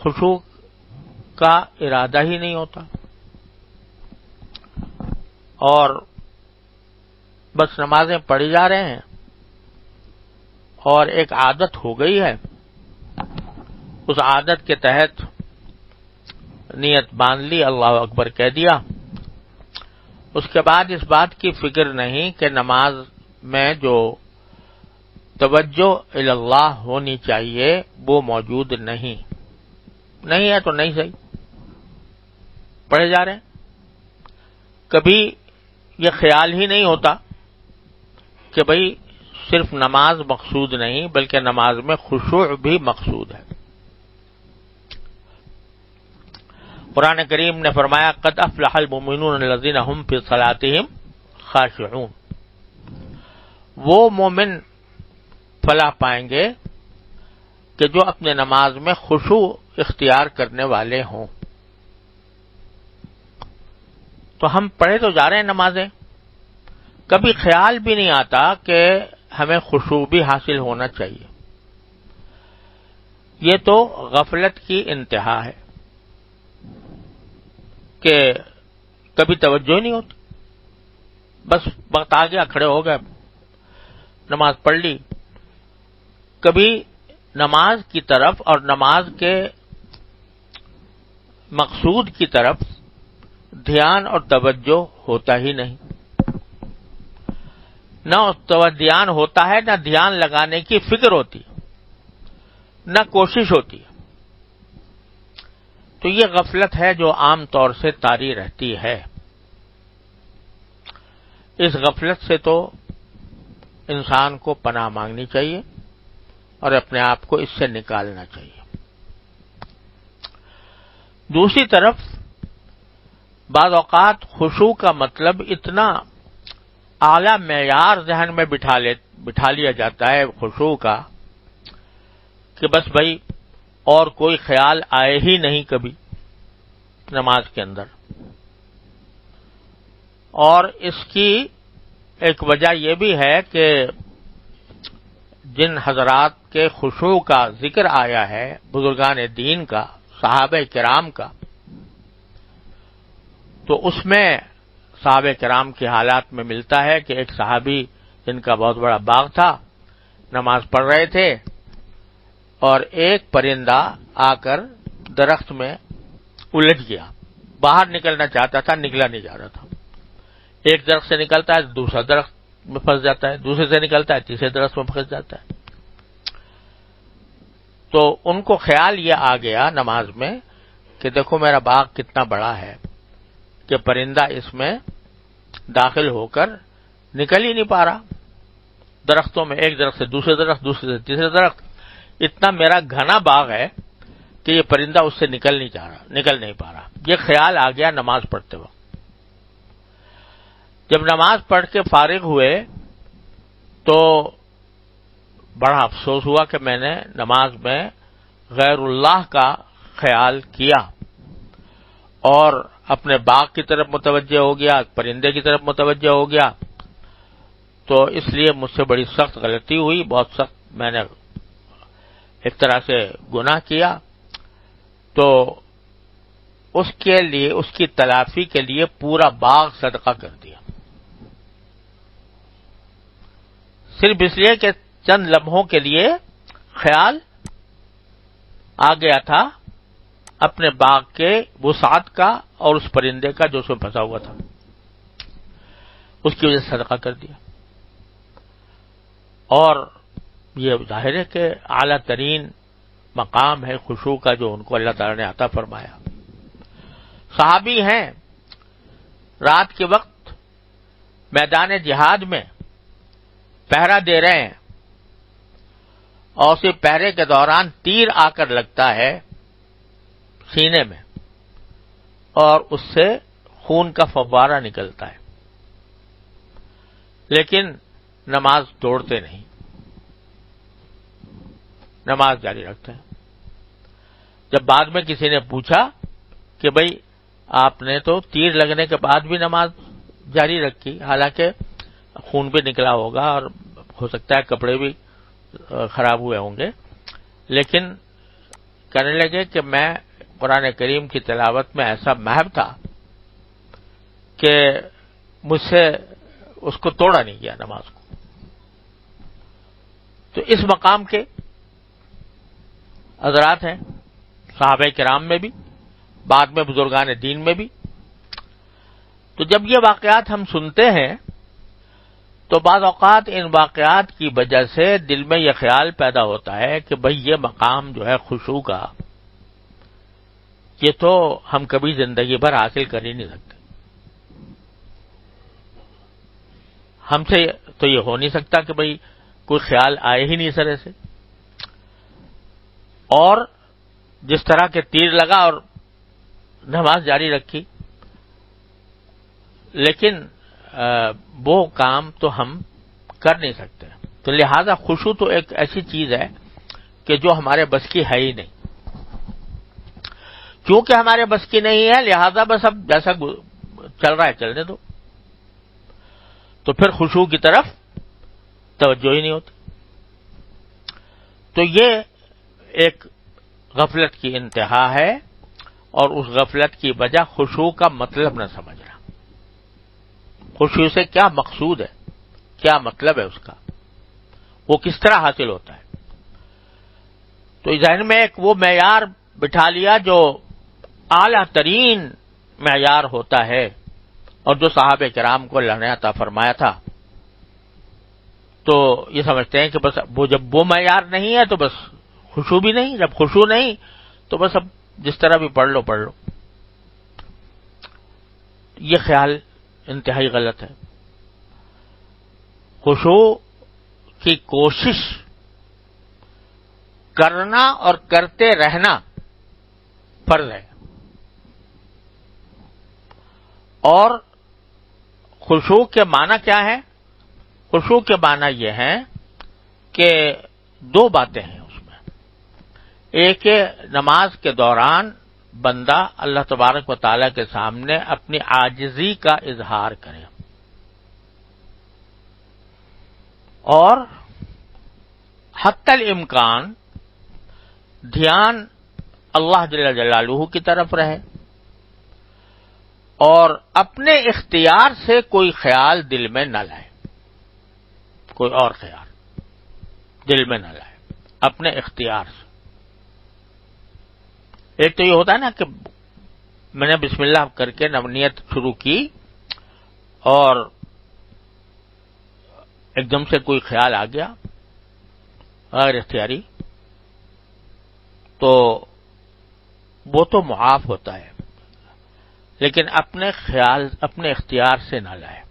خشوع کا ارادہ ہی نہیں ہوتا اور بس نمازیں پڑھی جا رہے ہیں اور ایک عادت ہو گئی ہے، اس عادت کے تحت نیت باندھ لی، اللہ اکبر کہہ دیا، اس کے بعد اس بات کی فکر نہیں کہ نماز میں جو توجہ الی اللہ ہونی چاہیے وہ موجود نہیں ہے تو نہیں صحیح، پڑھے جا رہے ہیں۔ کبھی یہ خیال ہی نہیں ہوتا کہ بھئی صرف نماز مقصود نہیں بلکہ نماز میں خشوع بھی مقصود ہے۔ قرآن کریم نے فرمایا قد افلح المؤمنون الذین هم فی صلاتهم خاشعون، وہ مومن فلاح پائیں گے کہ جو اپنے نماز میں خشوع اختیار کرنے والے ہوں۔ تو ہم پڑھے تو جا رہے ہیں نمازیں، کبھی خیال بھی نہیں آتا کہ ہمیں خشوع بھی حاصل ہونا چاہیے۔ یہ تو غفلت کی انتہا ہے کہ کبھی توجہ ہی نہیں ہوتی، بس وقت آ گیا کھڑے ہو گئے، نماز پڑھ لی، کبھی نماز کی طرف اور نماز کے مقصود کی طرف دھیان اور توجہ ہوتا ہی نہیں، نہ دھیان ہوتا ہے، نہ دھیان لگانے کی فکر ہوتی، نہ کوشش ہوتی ہے۔ تو یہ غفلت ہے جو عام طور سے طاری رہتی ہے۔ اس غفلت سے تو انسان کو پناہ مانگنی چاہیے اور اپنے آپ کو اس سے نکالنا چاہیے۔ دوسری طرف بعض اوقات خشوع کا مطلب اتنا اعلی معیار ذہن میں بٹھا لیا جاتا ہے خشوع کا کہ بس بھائی اور کوئی خیال آئے ہی نہیں کبھی نماز کے اندر۔ اور اس کی ایک وجہ یہ بھی ہے کہ جن حضرات کے خشوع کا ذکر آیا ہے، بزرگان دین کا، صحابہ کرام کا، تو اس میں صحابہ کرام کے حالات میں ملتا ہے کہ ایک صحابی جن کا بہت بڑا باغ تھا، نماز پڑھ رہے تھے اور ایک پرندہ آ کر درخت میں الجھ گیا، باہر نکلنا چاہتا تھا، نکلا نہیں جا رہا تھا۔ ایک درخت سے نکلتا ہے دوسرا درخت میں پھنس جاتا ہے، دوسرے سے نکلتا ہے تیسرے درخت میں پھنس جاتا ہے۔ تو ان کو خیال یہ آ گیا نماز میں کہ دیکھو میرا باغ کتنا بڑا ہے کہ پرندہ اس میں داخل ہو کر نکل ہی نہیں پا رہا، درختوں میں ایک درخت سے دوسرے درخت، دوسرے سے تیسرے درخت، اتنا میرا گھنا باغ ہے کہ یہ پرندہ اس سے نکل نہیں پا رہا۔ یہ خیال آ گیا نماز پڑھتے وقت۔ جب نماز پڑھ کے فارغ ہوئے تو بڑا افسوس ہوا کہ میں نے نماز میں غیر اللہ کا خیال کیا اور اپنے باغ کی طرف متوجہ ہو گیا، پرندے کی طرف متوجہ ہو گیا، تو اس لیے مجھ سے بڑی سخت غلطی ہوئی، بہت سخت میں نے ایک طرح سے گناہ کیا۔ تو اس کے لیے، اس کی تلافی کے لیے پورا باغ صدقہ کر دیا، صرف اس لیے کہ چند لمحوں کے لیے خیال آ گیا تھا اپنے باغ کے وسعت کا اور اس پرندے کا جو اس میں پھنسا ہوا تھا، اس کی وجہ سے صدقہ کر دیا۔ اور یہ ظاہر ہے کہ اعلیٰ ترین مقام ہے خشوع کا جو ان کو اللہ تعالی نے عطا فرمایا۔ صحابی ہیں، رات کے وقت میدان جہاد میں پہرا دے رہے ہیں اور اسی پہرے کے دوران تیر آ کر لگتا ہے سینے میں اور اس سے خون کا فوارہ نکلتا ہے، لیکن نماز توڑتے نہیں، نماز جاری رکھتے ہیں۔ جب بعد میں کسی نے پوچھا کہ بھئی آپ نے تو تیر لگنے کے بعد بھی نماز جاری رکھی، حالانکہ خون بھی نکلا ہوگا اور ہو سکتا ہے کپڑے بھی خراب ہوئے ہوں گے، لیکن کہنے لگے کہ میں قرآن کریم کی تلاوت میں ایسا محو تھا کہ مجھ سے اس کو توڑا نہیں گیا نماز کو. تو اس مقام کے حضرات ہیں صحابہ کرام میں بھی، بعد میں بزرگان دین میں بھی. تو جب یہ واقعات ہم سنتے ہیں تو بعض اوقات ان واقعات کی وجہ سے دل میں یہ خیال پیدا ہوتا ہے کہ بھئی یہ مقام جو ہے خشوع کا، یہ تو ہم کبھی زندگی بھر حاصل کر ہی نہیں سکتے. ہم سے تو یہ ہو نہیں سکتا کہ بھئی کوئی خیال آئے ہی نہیں سرے سے. اور جس طرح کے تیر لگا اور نماز جاری رکھی، لیکن وہ کام تو ہم کر نہیں سکتے. تو لہذا خشوع تو ایک ایسی چیز ہے کہ جو ہمارے بس کی ہے ہی نہیں. کیونکہ ہمارے بس کی نہیں ہے لہذا بس اب جیسا چل رہا ہے چلنے دو، تو پھر خشوع کی طرف توجہ ہی نہیں ہوتی. تو یہ ایک غفلت کی انتہا ہے، اور اس غفلت کی وجہ خشوع کا مطلب نہ سمجھنا. خشوع سے کیا مقصود ہے، کیا مطلب ہے اس کا، وہ کس طرح حاصل ہوتا ہے. تو ذہن میں ایک وہ معیار بٹھا لیا جو اعلیٰ ترین معیار ہوتا ہے، اور جو صحابہ کرام کو اللہ نے عطا فرمایا تھا. تو یہ سمجھتے ہیں کہ بس وہ جب وہ معیار نہیں ہے تو بس خشوع بھی نہیں، جب خشوع نہیں تو بس اب جس طرح بھی پڑھ لو. یہ خیال انتہائی غلط ہے. خشوع کی کوشش کرنا اور کرتے رہنا فرض ہے. اور خشوع کے معنی کیا ہے؟ خشوع کے معنی یہ ہے کہ دو باتیں ہیں اس میں. ایک نماز کے دوران بندہ اللہ تبارک و تعالی کے سامنے اپنی عاجزی کا اظہار کرے، اور حتی الامکان دھیان اللہ جل جلالہ کی طرف رہے، اور اپنے اختیار سے کوئی خیال دل میں نہ لائے، کوئی اور خیال دل میں نہ لائے اپنے اختیار سے. ایک تو یہ ہوتا ہے نا کہ میں نے بسم اللہ کر کے نیت شروع کی اور ایک دم سے کوئی خیال آ گیا غیر اختیاری، تو وہ تو معاف ہوتا ہے، لیکن اپنے خیال اپنے اختیار سے نہ لائے.